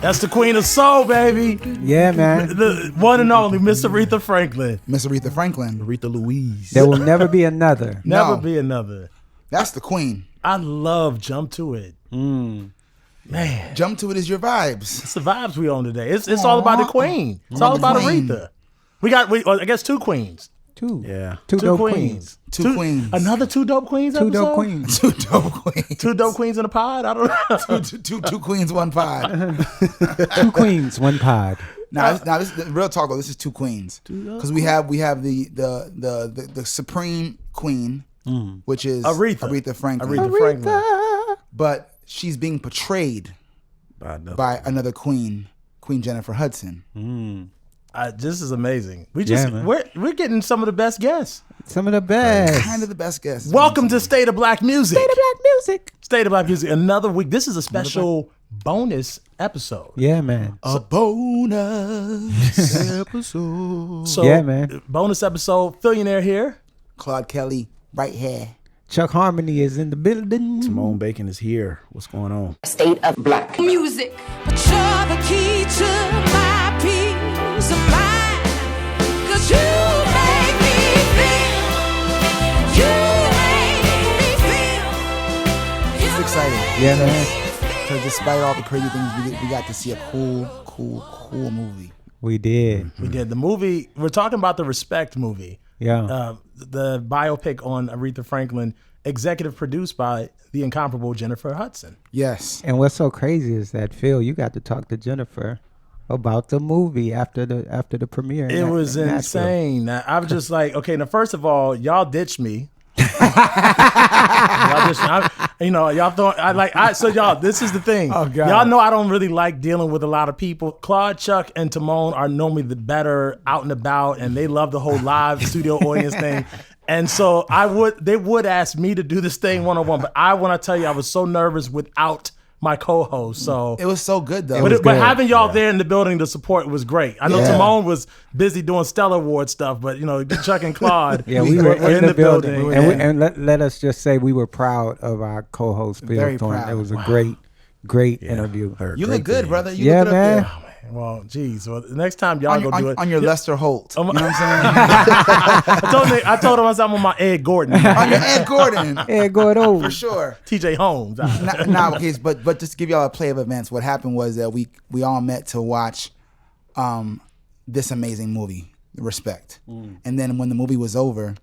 That's the queen of soul, baby. Yeah, man. The one and only Miss Aretha Franklin. Miss Aretha Franklin. Aretha Louise. There will never be another. Never be another. That's the queen. I love Jump to It. Man. Jump to It is your vibes. It's the vibes we on today. It's all about the queen. It's all about queen. Aretha. We I guess two queens. Two. Yeah. Two dope queens. Two queens. Another two dope queens Two episode? dope queens. Two dope queens. Two dope queens in a pod? I don't know. Two queens, one pod. Two queens, one pod. Now, this real talk though. This is two queens because we have the supreme queen, which is Aretha Franklin. But she's being portrayed by another queen, Queen Jennifer Hudson. This is amazing. We're getting some of the best guests. Some of the best. Kind of the best guests. Welcome to State of Black Music. State of Black Music. State of Black Music. Another week. This is a special bonus episode. Yeah, man. A bonus episode. So, yeah, man. Bonus episode. Fillionaire here. Claude Kelly, right here. Chuck Harmony is in the building. Tamone Bacon is here. What's going on? State of Black Music. But you're the key to my peace of mind. 'Cause you make me feel. You make me feel. It's exciting. Yeah, man. Because despite all the crazy things, we got to see a cool movie. We did. We did. The movie, we're talking about the Respect movie. Yeah. The biopic on Aretha Franklin, executive produced by the incomparable Jennifer Hudson. Yes. And what's so crazy is that, Phil, you got to talk to Jennifer about the movie after the premiere. It was insane. I was just like, okay, now first of all, y'all ditched me. Y'all thought so y'all, this is the thing. Oh, God. Y'all know I don't really like dealing with a lot of people. Claude, Chuck, and Tamone are normally the better out and about, and they love the whole live studio audience thing. And so they would ask me to do this thing one-on-one, but I want to tell you, I was so nervous without my co-host. So it was so good though. But having y'all there in the building to support was great. I know Tamone was busy doing Stellar Award stuff, but Chuck and Claude, we were in the building. And let us just say we were proud of our co-host Phil Thornton. Proud. It was a great interview. You look good, brother. You yeah, look good man. up there. Well, geez. Well, the next time y'all go do it on your Lester Holt. You know what I'm saying? I told him I was on my Ed Gordon. On your Ed Gordon. Ed Gordon. For sure. TJ Holmes. Okay, but just to give y'all a play of events, what happened was that we all met to watch this amazing movie, Respect. And then when the movie was over,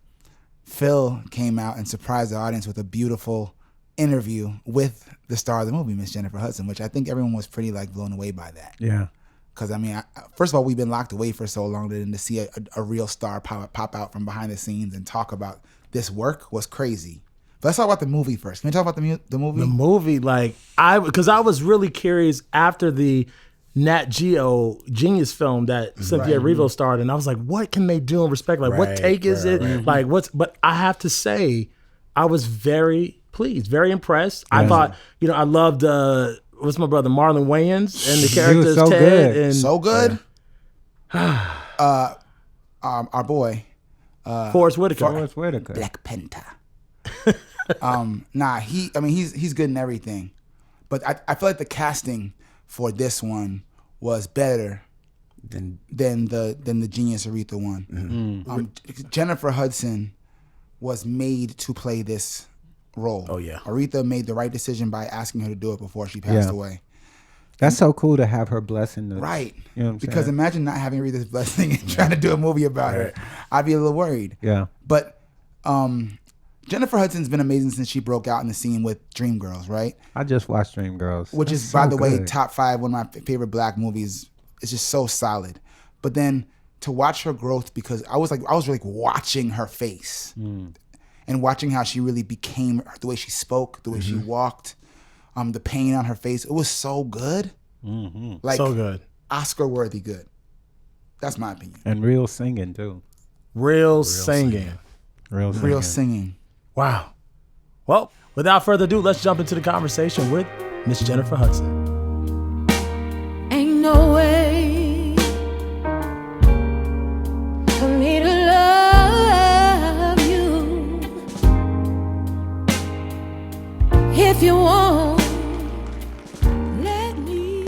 Phil came out and surprised the audience with a beautiful interview with the star of the movie, Miss Jennifer Hudson, which I think everyone was pretty blown away by that. Yeah. Because, I mean, first of all, we've been locked away for so long that to see a real star pop out from behind the scenes and talk about this work was crazy. But let's talk about the movie first. Can we talk about the movie? The movie, because I was really curious after the Nat Geo Genius film that Cynthia Erivo starred, and I was like, what can they do in Respect? Like, what take is it? Like, but I have to say, I was very pleased, very impressed. Yeah. I thought, I loved what's my brother Marlon Wayans and the characters so Ted good. and so good. Our boy Forrest Whitaker. Black Panther. He's good in everything, but I feel like the casting for this one was better than the Genius Aretha one. Mm-hmm. Jennifer Hudson was made to play this role. Oh yeah. Aretha made the right decision by asking her to do it before she passed away. That's so cool to have her blessing. Right. You know what I'm because saying? imagine not having Aretha's blessing and trying to do a movie about her. I'd be a little worried. Yeah. But Jennifer Hudson's been amazing since she broke out in the scene with Dreamgirls, right? I just watched Dreamgirls. Which is, by the way, top 5, one of my favorite black movies. It's just so solid. But then to watch her growth, because I was really watching her face. And watching how she really became, the way she spoke, the way she walked, the pain on her face. It was so good. Mm-hmm. So good. Oscar-worthy good. That's my opinion. And real singing, too. Real singing. Real singing. Wow. Well, without further ado, let's jump into the conversation with Miss Jennifer Hudson. Ain't no way for me to love you if you won't let me.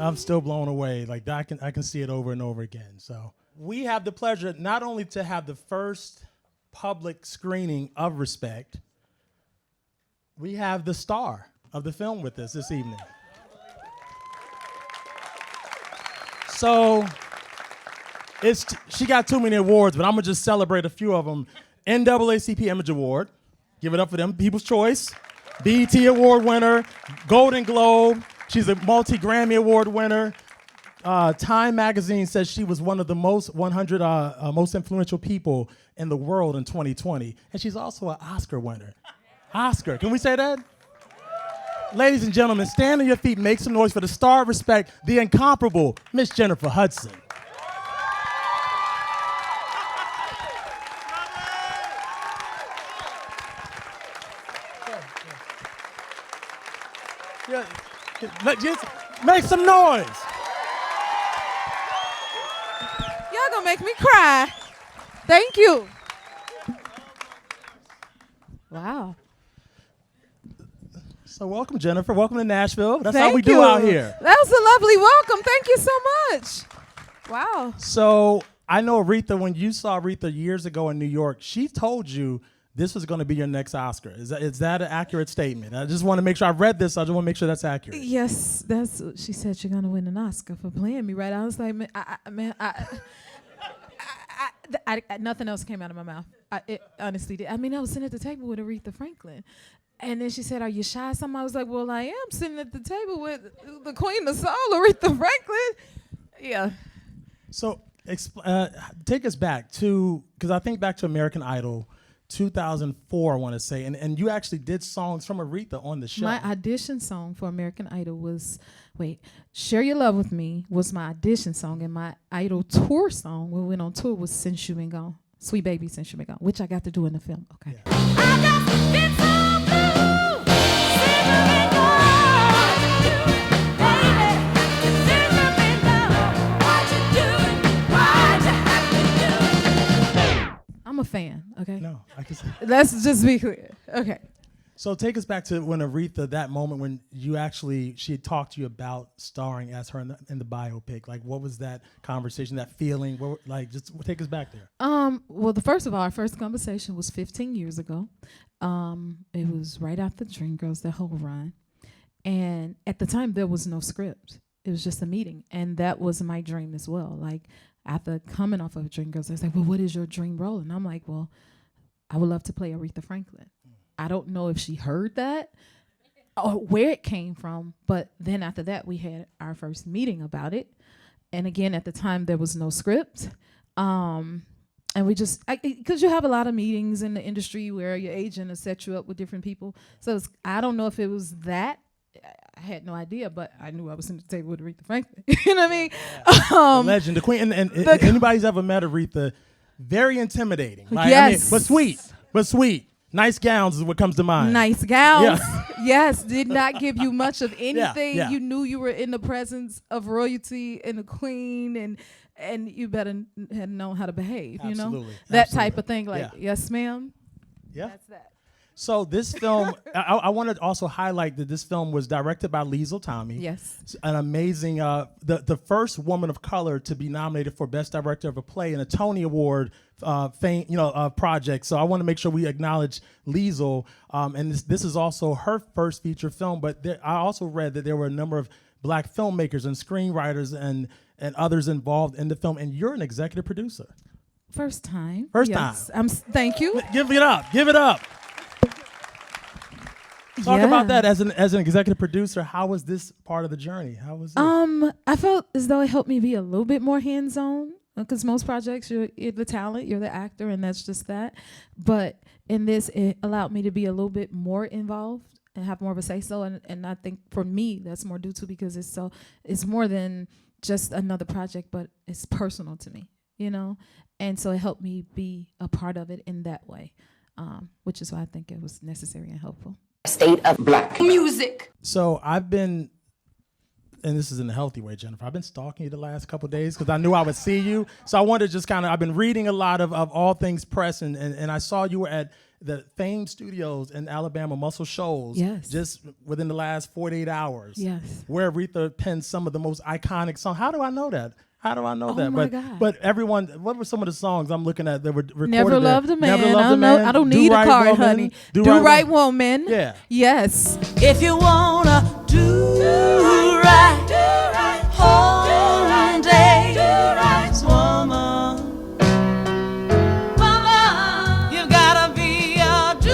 I'm still blown away. Like I can see it over and over again. So we have the pleasure not only to have the first public screening of Respect, we have the star of the film with us this evening. So she got too many awards, but I'm gonna just celebrate a few of them. NAACP Image Award, give it up for them. People's Choice, BET Award winner, Golden Globe. She's a multi-Grammy Award winner. Time Magazine says she was one of the 100 most influential people in the world in 2020, and she's also an Oscar winner. Oscar, can we say that? Ladies and gentlemen, stand on your feet, make some noise for the star of Respect, the incomparable Miss Jennifer Hudson. Yeah, just make some noise. Y'all gonna make me cry. Thank you. Wow. So welcome, Jennifer. Welcome to Nashville. That's Thank how we do you. out here. That was a lovely welcome. Thank you so much. Wow. So I know Aretha, when you saw Aretha years ago in New York, she told you this was going to be your next Oscar. Is that an accurate statement? I just want to make sure I read this. So I just want to make sure that's accurate. Yes, that's. She said you're gonna win an Oscar for playing me, right? I was like, man, nothing else came out of my mouth. It honestly did. I mean, I was sitting at the table with Aretha Franklin. And then she said, "Are you shy?" Something. I was like, "Well, I am sitting at the table with the Queen of Soul, Aretha Franklin." Yeah. So take us back to, because I think back to American Idol, 2004, I want to say, and you actually did songs from Aretha on the show. My audition song for American Idol was, "Share Your Love With Me" was my audition song, and my Idol tour song when we went on tour was "Since You Been Gone," "Sweet Baby Since You Been Gone," which I got to do in the film. Okay. Yeah. I'm a fan, okay? No, I can say. Let's just be clear. Okay. So take us back to when Aretha, that moment when she had talked to you about starring as her in the biopic. Like, what was that conversation, that feeling? Just take us back there. Well, our first conversation was 15 years ago. It was right after Dreamgirls, the whole run. And at the time, there was no script. It was just a meeting. And that was my dream as well. Like, after coming off of Dreamgirls, I was like, well, what is your dream role? And I'm like, well, I would love to play Aretha Franklin. I don't know if she heard that or where it came from, but then after that, we had our first meeting about it. And again, at the time, there was no script. And we just, because you have a lot of meetings in the industry where your agent has set you up with different people. So I don't know if it was that. I had no idea, but I knew I was in the table with Aretha Franklin. You know what I mean? The legend, the queen, and anybody's ever met Aretha, very intimidating. Like, yes. But sweet. Nice gowns is what comes to mind. Nice gowns. Yeah. Yes, did not give you much of anything. Yeah. You knew you were in the presence of royalty and the queen, and you better had known how to behave. Absolutely. You know, that type of thing. Like, yes, ma'am. Yeah. That's that. So this film, I want to also highlight that this film was directed by Liesl Tommy. Yes. An amazing, the first woman of color to be nominated for Best Director of a Play in a Tony Award project. So I want to make sure we acknowledge Liesl. And this is also her first feature film. But I also read that there were a number of Black filmmakers and screenwriters and others involved in the film. And you're an executive producer. First time. Yes. time. Thank you. Give it up. Talk about that as an executive producer. How was this part of the journey? How was it? I felt as though it helped me be a little bit more hands-on, because most projects you're the talent, you're the actor, and that's just that. But in this, it allowed me to be a little bit more involved and have more of a say-so. And I think for me, that's more due to because it's more than just another project, but it's personal to me, you know. And so it helped me be a part of it in that way, which is why I think it was necessary and helpful. State of Black music. So I've been, and this is in a healthy way, Jennifer, I've been stalking you the last couple of days because I knew I would see you. So I wanted to just I've been reading a lot of all things press, and I saw you were at the famed studios in Alabama, Muscle Shoals, Yes. just within the last 48 hours, Yes. where Aretha penned some of the most iconic songs. How do I know that? How do I know that? my But God. but everyone, what were some of the songs I'm looking at that were recorded Never there? loved a man. Never Loved I a don't know. Man, I don't Do need a Right card, Woman, honey. Do Do Right right Wo- woman. Yeah. Yes. If you wanna do right, whole day, woman, mama, you gotta be a do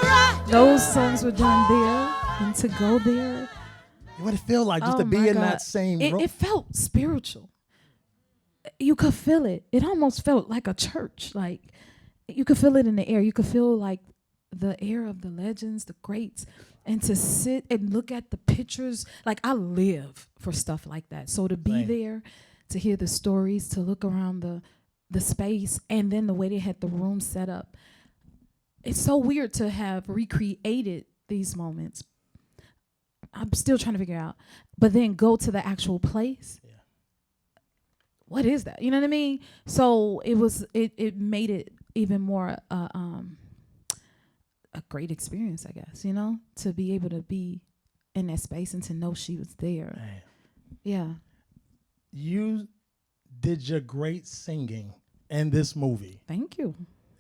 right. Those songs were done there, and to go there. What it feel like just Oh to be my in God. that same room? It felt spiritual. You could feel it. It almost felt like a church. Like you could feel it in the air. You could feel like the air of the legends, the greats, and to sit and look at the pictures. Like I live for stuff like that. So to be Same. there, to hear the stories, to look around the space, and then the way they had the room set up. It's so weird to have recreated these moments. I'm still trying to figure out, but then go to the actual place. Yeah. What is that? You know what I mean? So it made it even more a great experience, I guess, you know, to be able to be in that space and to know she was there. Man. Yeah. You did your great singing in this movie. Thank you.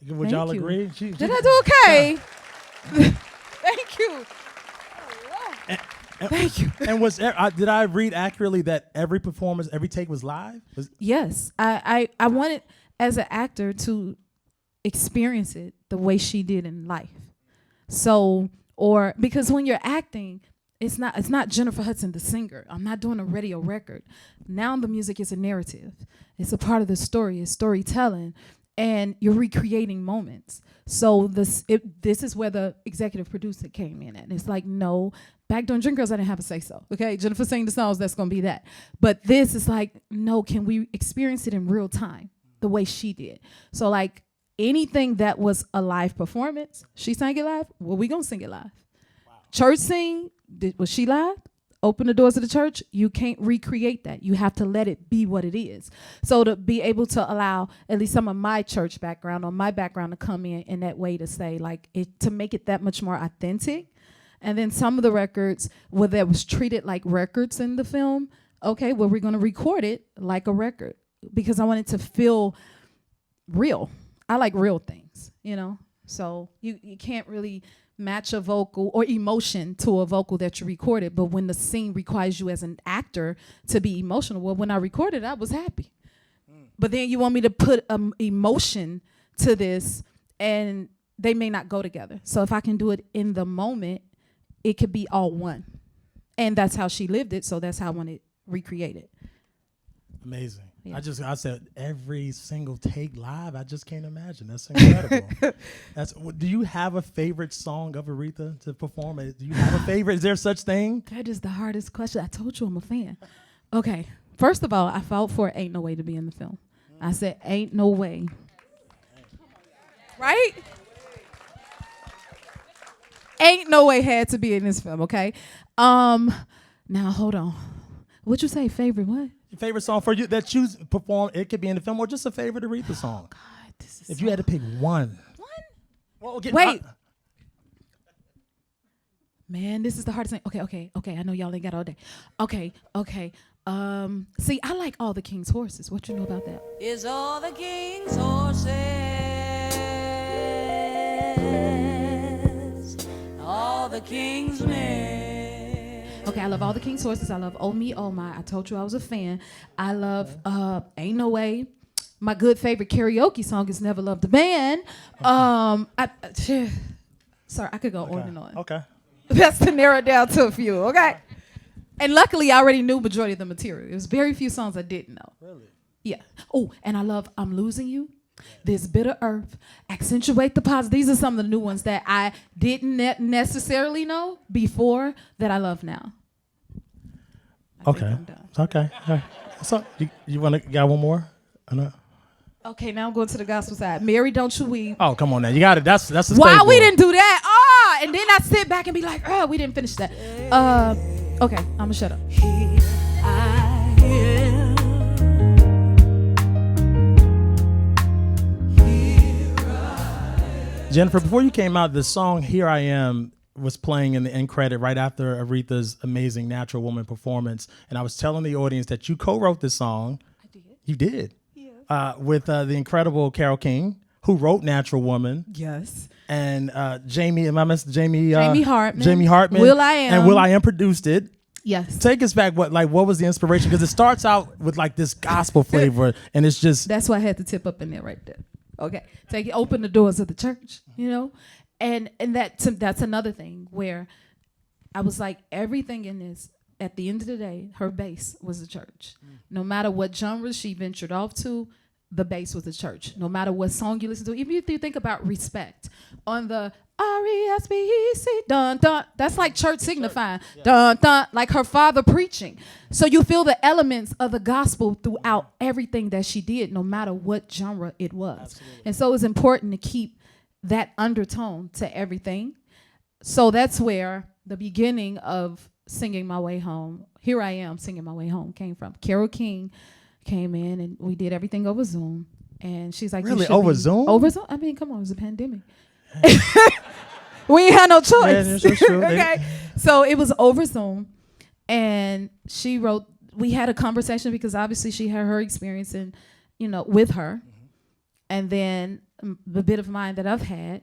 Would Thank y'all you. agree? Did I do okay? Thank you. Thank you. And did I read accurately that every performance, every take was live? Yes. I wanted as an actor to experience it the way she did in life. So, or because when you're acting, it's not Jennifer Hudson, the singer. I'm not doing a radio record. Now the music is a narrative. It's a part of the story. It's storytelling, and you're recreating moments. So this is where the executive producer came in, and it's like, no, back during Dream Girls, I didn't have a say so. Okay, Jennifer sang the songs, that's gonna be that. But this is like, no, can we experience it in real time the way she did? So like anything that was a live performance, she sang it live. Well, we gonna sing it live. Wow. Church sing, was she live? Open the doors of the church. You can't recreate that. You have to let it be what it is. So to be able to allow at least some of my church background or my background to come in that way to say like it, to make it that much more authentic. And then some of the records where that was treated like records in the film. Okay, well, we're going to record it like a record because I want it to feel real. I like real things, you know? So you can't really match a vocal or emotion to a vocal that you recorded. But when the scene requires you as an actor to be emotional, well, when I recorded, I was happy. But then you want me to put emotion to this, and they may not go together. So if I can do it in the moment, it could be all one. And that's how she lived it, so that's how I want it recreated. Amazing. Yeah. I said every single take live. I just can't imagine. That's incredible. Do you have a favorite song of Aretha to perform? Do you have a favorite? Is there such thing? That is the hardest question. I told you I'm a fan. Okay. First of all, I fought for Ain't No Way to be in the film. I said, ain't no way. Right? Ain't no way had to be in this film, okay? Now hold on. What'd you say, favorite what? Your favorite song for you that you perform, it could be in the film or just a favorite Aretha song. God, this is If you had to pick one. Well, Wait. Man, this is the hardest thing. Okay. I know y'all ain't got all day. Okay. See, I like All the King's Horses. What you know about that? Is all the king's horses, all the king's men. Okay, I love All the King's Horses. I love Oh Me, Oh My. I told you I was a fan. I love Ain't No Way. My good favorite karaoke song is Never Loved a Man. Sorry, I could go on and on. Okay. That's to narrow it down to a few, okay? And luckily, I already knew majority of the material. There was very few songs I didn't know. Really? Yeah. Oh, and I love I'm Losing You. This Bitter Earth, Accentuate the Positive. These are some of the new ones that I didn't necessarily know before that I love now. I think I'm done. Okay. All right. So you got one more? Okay, now I'm going to the gospel side. Mary, Don't You Weep. Oh, come on now. You got it. That's the Why staple. we didn't do that? And then I sit back and be like, we didn't finish that. Okay, I'm gonna shut up. Jennifer, before you came out, the song "Here I Am" was playing in the end credit right after Aretha's amazing Natural Woman performance, and I was telling the audience that you co-wrote this song. I did. You did. Yes. With the incredible Carole King, who wrote Natural Woman. Yes. And Jamie Hartman. Jamie Hartman. Will I Am. And Will I Am produced it. Yes. Take us back. What was the inspiration? Because it starts out with like this gospel flavor, and it's just. That's why I had to tip up in there right there. Okay. Open the doors of the church, and that's another thing where I was like, everything in this, at the end of the day, her base was the church. No matter what genre she ventured off to, the base was the church. No matter what song you listen to, even if you think about Respect on the R-E-S-P-E-C, dun dun, that's like church signifying, dun dun, like her father preaching. So you feel the elements of the gospel throughout everything that she did, no matter what genre it was. Absolutely. And so it's important to keep that undertone to everything. So that's where the beginning of Singing My Way Home, Here I Am Singing My Way Home, came from. Carole King came in and we did everything over Zoom. And she's like, really, over Zoom? Over Zoom? I mean, come on, it was a pandemic. We ain't had no choice. Yeah, true. Okay. So it was over Zoom. And she wrote, we had a conversation because obviously she had her experience with her. And then the bit of mine that I've had.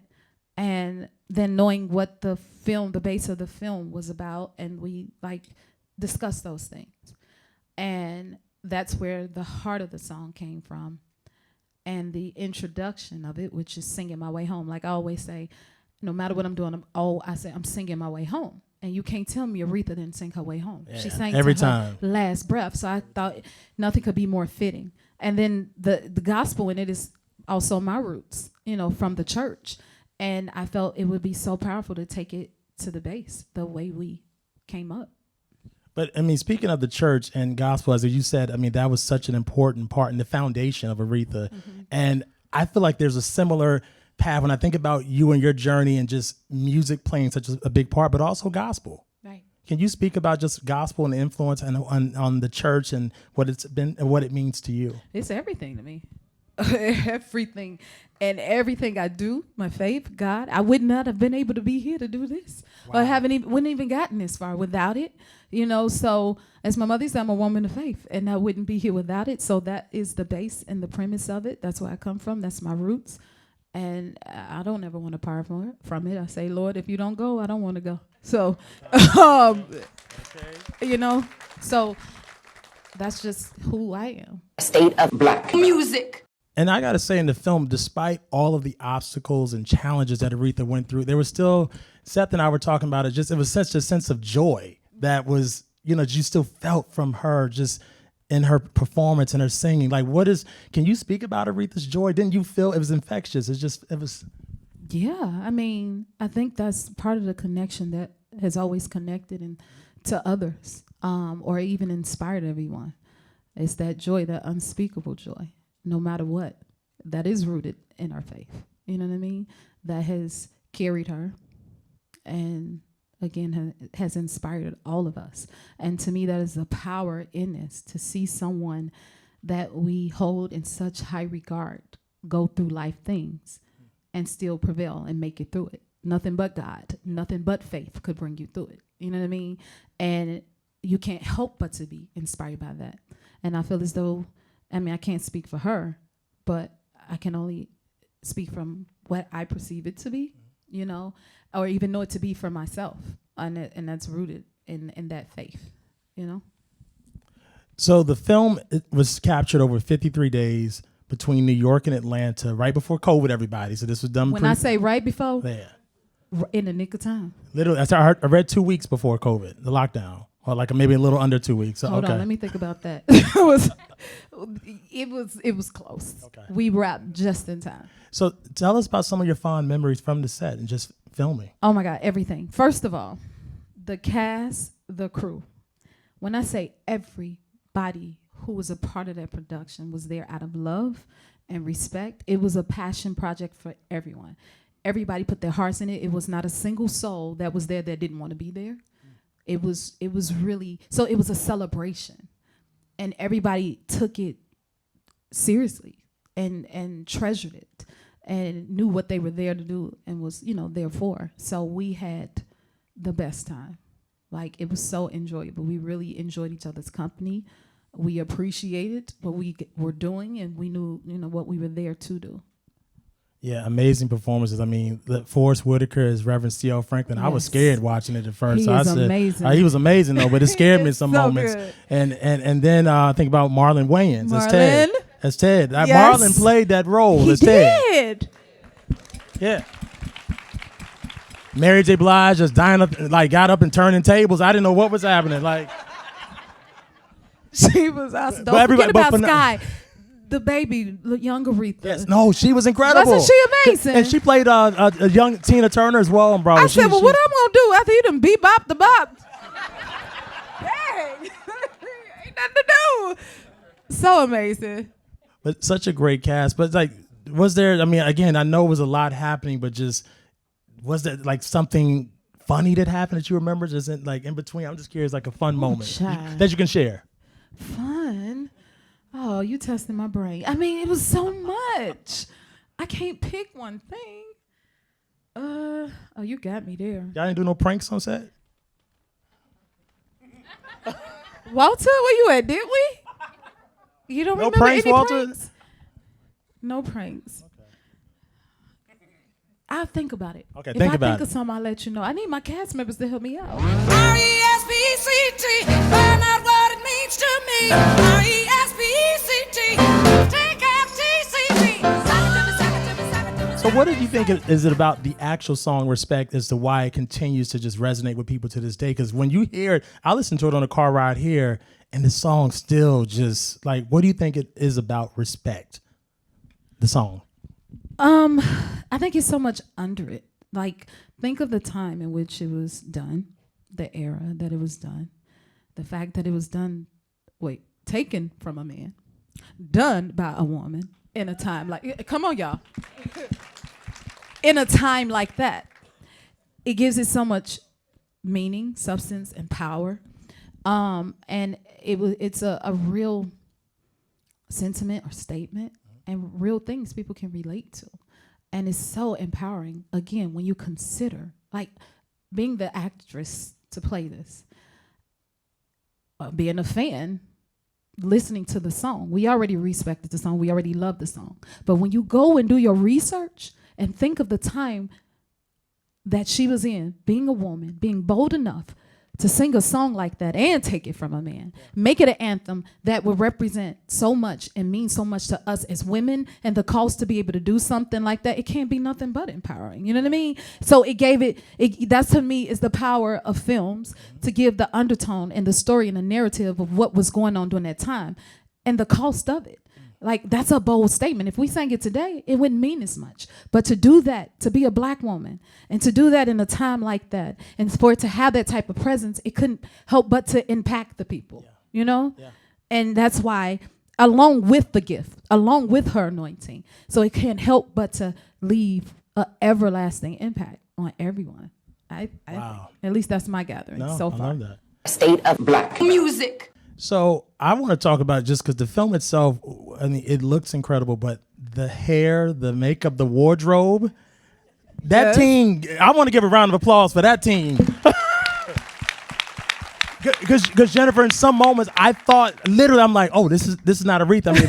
And then knowing what the base of the film was about. And we discussed those things. And that's where the heart of the song came from. And the introduction of it, which is Singing My Way Home. Like I always say, no matter what I'm doing, I'm singing my way home. And you can't tell me Aretha didn't sing her way home. Yeah, she sang every time. Her last breath. So I thought nothing could be more fitting. And then the gospel in it is also my roots, from the church. And I felt it would be so powerful to take it to the base, the way we came up. But I mean, speaking of the church and gospel, as you said, I mean, that was such an important part in the foundation of Aretha. Mm-hmm. And I feel like there's a similar path when I think about you and your journey and just music playing such a big part, but also gospel. Right. Can you speak about just gospel and the influence on the church and what it's been and what it means to you? It's everything to me. Everything. And everything I do, my faith, God, I would not have been able to be here to do this. Wow. Or wouldn't even gotten this far without it. So as my mother said, I'm a woman of faith and I wouldn't be here without it. So that is the base and the premise of it. That's where I come from. That's my roots. And I don't ever want to part from it. I say, Lord, if you don't go, I don't want to go. So, so that's just who I am. State of black music. And I got to say, in the film, despite all of the obstacles and challenges that Aretha went through, there was still, Seth and I were talking about it, it was such a sense of joy that was, you still felt from her just in her performance and her singing. Can you speak about Aretha's joy? Didn't you feel it was infectious? It was. Yeah, I mean, I think that's part of the connection that has always connected to others or even inspired everyone. It's that joy, that unspeakable joy. No matter what, that is rooted in our faith. You know what I mean? That has carried her and, again, has inspired all of us. And to me, that is the power in this, to see someone that we hold in such high regard go through life things and still prevail and make it through it. Nothing but God, nothing but faith could bring you through it. You know what I mean? And you can't help but to be inspired by that. And I feel as though, I can't speak for her, but I can only speak from what I perceive it to be, or even know it to be for myself. And that's rooted in that faith, So the film was captured over 53 days between New York and Atlanta, right before COVID, everybody. So this was done. When I say right before, yeah, in the nick of time. Literally, I read 2 weeks before COVID, the lockdown. Or maybe a little under 2 weeks. So, Hold on, let me think about that. It was close. Okay. We wrapped just in time. So tell us about some of your fond memories from the set and just filming. Oh my God, everything. First of all, the cast, the crew. When I say everybody who was a part of that production was there out of love and respect, it was a passion project for everyone. Everybody put their hearts in it. It was not a single soul that was there that didn't want to be there. It was really, so it was a celebration, and everybody took it seriously and treasured it. and knew what they were there to do and was, there for. So we had the best time. Like, it was so enjoyable. We really enjoyed each other's company. We appreciated what we were doing, and we knew, what we were there to do. Yeah, amazing performances. I mean, Forrest Whitaker as Reverend C.L. Franklin. I was scared watching it at first. He so is I said, amazing. He was amazing though, but it scared me in some so moments. good. And then I think about Marlon Wayans as Ted. As Ted. Yes. Marlon played that role as Ted. He did. Yeah. Mary J. Blige just got up and turning tables. I didn't know what was happening. Like, she was awesome. Don't forget about Sky. The baby, young Aretha. Yes, no, she was incredible. Wasn't she amazing? And she played a young Tina Turner as well on Broadway. I said, well, what I'm going to do after you done bebop the bop? Hey, ain't nothing to do. So amazing. But such a great cast. But was there, I mean, again, I know it was a lot happening, but just, was there something funny that happened that you remember just in between? I'm just curious, a fun moment that you can share. Fun? Oh, you testing my brain. I mean, it was so much. I can't pick one thing. Oh, you got me there. Y'all didn't do no pranks on set? Walter, where you at? Did we? You don't No remember pranks, any Walter? pranks? No pranks. I'll think about it. Okay, if think I about think it. of something, I'll let you know. I need my cast members to help me out. R-E-S-P-C-T, find out what it means to me. R-E-S-P-C-T, take F-T-C-T. So what did you think is it about the actual song Respect as to why it continues to just resonate with people to this day? Because when you hear it, I listened to it on the car ride here, and the song still just, what do you think it is about respect, the song? I think it's so much under it. Think of the time in which it was done, the era that it was done, the fact that it was done, taken from a man, done by a woman in a time come on, y'all. In a time like that, it gives it so much meaning, substance, and power. And it's a real sentiment or statement and real things people can relate to. And it's so empowering, again, when you consider, being the actress to play this, being a fan, listening to the song. We already respected the song. We already loved the song. But when you go and do your research and think of the time that she was in, being a woman, being bold enough to sing a song like that and take it from a man, make it an anthem that will represent so much and mean so much to us as women, and the cost to be able to do something like that, it can't be nothing but empowering. You know what I mean? So it gave it that to me is the power of films, to give the undertone and the story and the narrative of what was going on during that time and the cost of it. That's a bold statement. If we sang it today, it wouldn't mean as much. But to do that, to be a black woman, and to do that in a time like that, and for it to have that type of presence, it couldn't help but to impact the people, you know? Yeah. And that's why, along with the gift, along with her anointing, so it can't help but to leave an everlasting impact on everyone. I Wow. think. At least that's my gathering so far. I love that. State of black Music. So I want to talk about it just because the film itself, I mean, it looks incredible, but the hair, the makeup, the wardrobe, that team, I want to give a round of applause for that team. Because Jennifer, in some moments, I thought literally, I'm like, oh, this is not Aretha. I mean,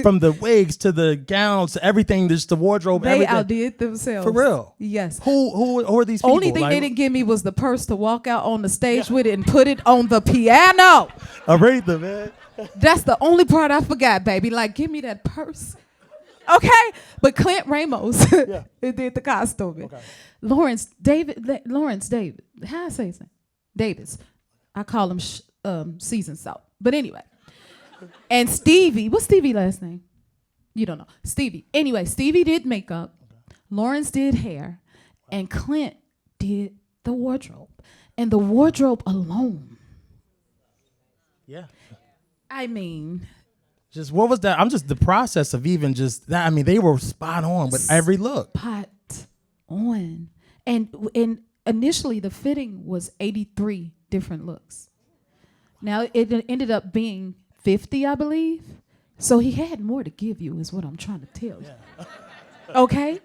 from the wigs to the gowns to everything, just the wardrobe. They everything. outdid themselves. For real. Yes. Who are these people? Only thing they didn't give me was the purse to walk out on the stage with it and put it on the piano. Aretha, man. That's the only part I forgot, baby. Give me that purse. Okay? But Clint Ramos did the costuming. Okay. Lawrence David. How I say his name? Davis. I call him seasoned salt. But anyway. And Stevie. What's Stevie's last name? You don't know. Stevie. Anyway, Stevie did makeup. Lawrence did hair. And Clint did the wardrobe. And the wardrobe alone. Yeah. I mean. Just what was that? I'm just the process of even just that. I mean, they were spot on with every look. Spot on. And initially the fitting was 83 different looks. Now it ended up being 50, I believe. So he had more to give you, is what I'm trying to tell you. Okay.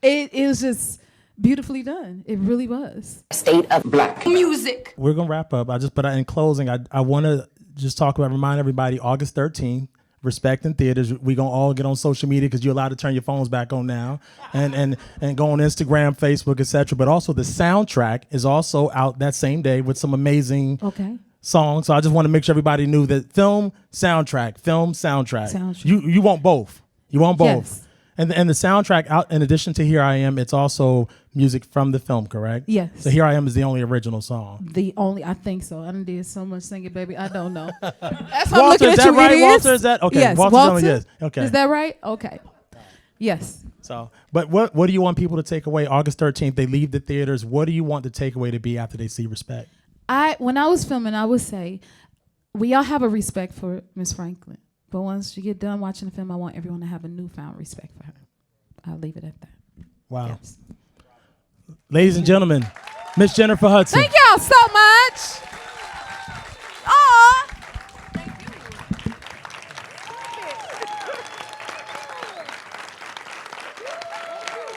It was just beautifully done. It really was. State of black music. We're gonna wrap up. But in closing, I want to just remind everybody, August 13th, Respect in theaters. We're gonna all get on social media because you're allowed to turn your phones back on now, and go on Instagram, Facebook, etc. But also the soundtrack is also out that same day with some amazing songs. So I just want to make sure everybody knew that film soundtrack. You want both. You want both. Yes. And the soundtrack out, in addition to Here I Am, it's also music from the film, correct? Yes. So Here I Am is the only original song. I think so. I done did so much singing, baby. I don't know. That's why Walter, I'm looking is at that you, right? idiots. Walter, is that okay? Yes. Walter's Walter, yes. Okay. Is that right? Okay. Yes. So, but what do you want people to take away? August 13th, they leave the theaters. What do you want the takeaway to be after they see Respect? When I was filming, I would say we all have a respect for Miss Franklin, but once you get done watching the film, I want everyone to have a newfound respect for her. I'll leave it at that. Wow. Yes. Ladies and gentlemen, Miss Jennifer Hudson. Thank y'all so much. Aw.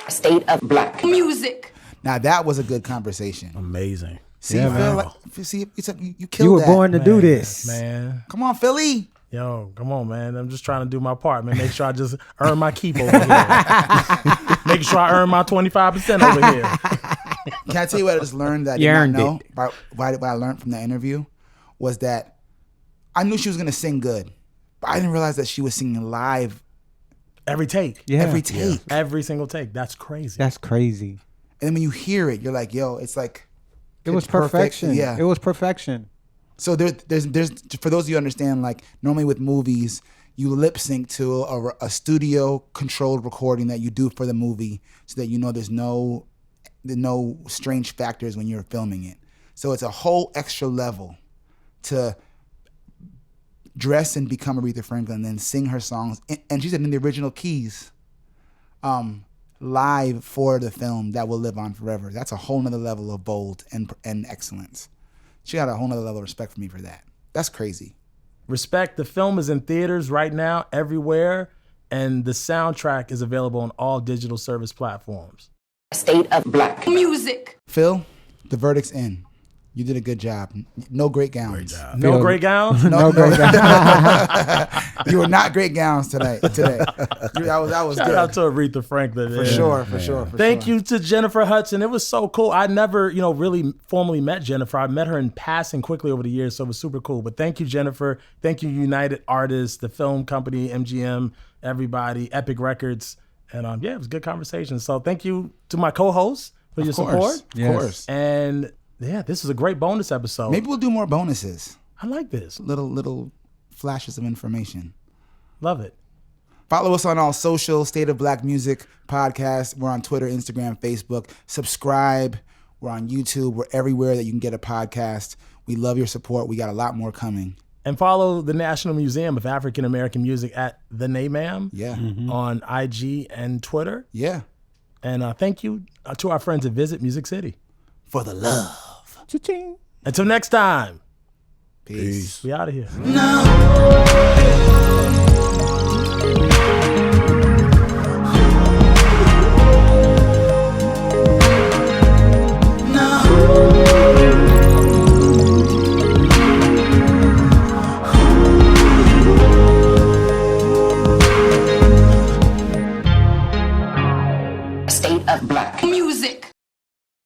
State of black music. Now that was a good conversation. Amazing. See, Yeah, Phil, man. you killed You were that. born to do this. Man. Come on, Philly. Yo, come on, man. I'm just trying to do my part, man. Make sure I just earn my keep over here. Make sure I earn my 25% over here. Can I tell you what I just learned that I You did not earned know? it. What I learned from the interview was that I knew she was going to sing good, but I didn't realize that she was singing live Every take. Yeah. every take. Every single take. That's crazy. That's crazy. And then when you hear it, you're like, yo, it's like It was pitch perfect. perfection. Yeah. It was perfection. So there's for those of you who understand, like normally with movies, you lip sync to a studio controlled recording that you do for the movie, so that you know there's no strange factors when you're filming it. So it's a whole extra level to dress and become Aretha Franklin, and then sing her songs, and she said in the original keys, live for the film that will live on forever. That's a whole nother level of bold and excellence. She got a whole nother level of respect for me for that. That's crazy. Respect. The film is in theaters right now, everywhere, and the soundtrack is available on all digital service platforms. State of black music. Phil, the verdict's in. You did a good job. No great gowns. No great gowns? No great guy. You were not great gowns today. That was Shout good. out to Aretha Franklin. For sure. Thank you to Jennifer Hudson. It was so cool. I never, really formally met Jennifer. I met her in passing quickly over the years, so it was super cool. But thank you, Jennifer. Thank you, United Artists, the film company, MGM, everybody, Epic Records. And it was a good conversation. So thank you to my co-hosts for your support. Of course. And this was a great bonus episode. Maybe we'll do more bonuses. I like this. Little flashes of information. Love it. Follow us on all social, State of Black Music Podcast. We're on Twitter, Instagram, Facebook. Subscribe. We're on YouTube. We're everywhere that you can get a podcast. We love your support. We got a lot more coming. And follow the National Museum of African American Music at the NMAAM on IG and Twitter. Yeah. And thank you to our friends at Visit Music City. For the love. Until next time. Peace. We out of here. No.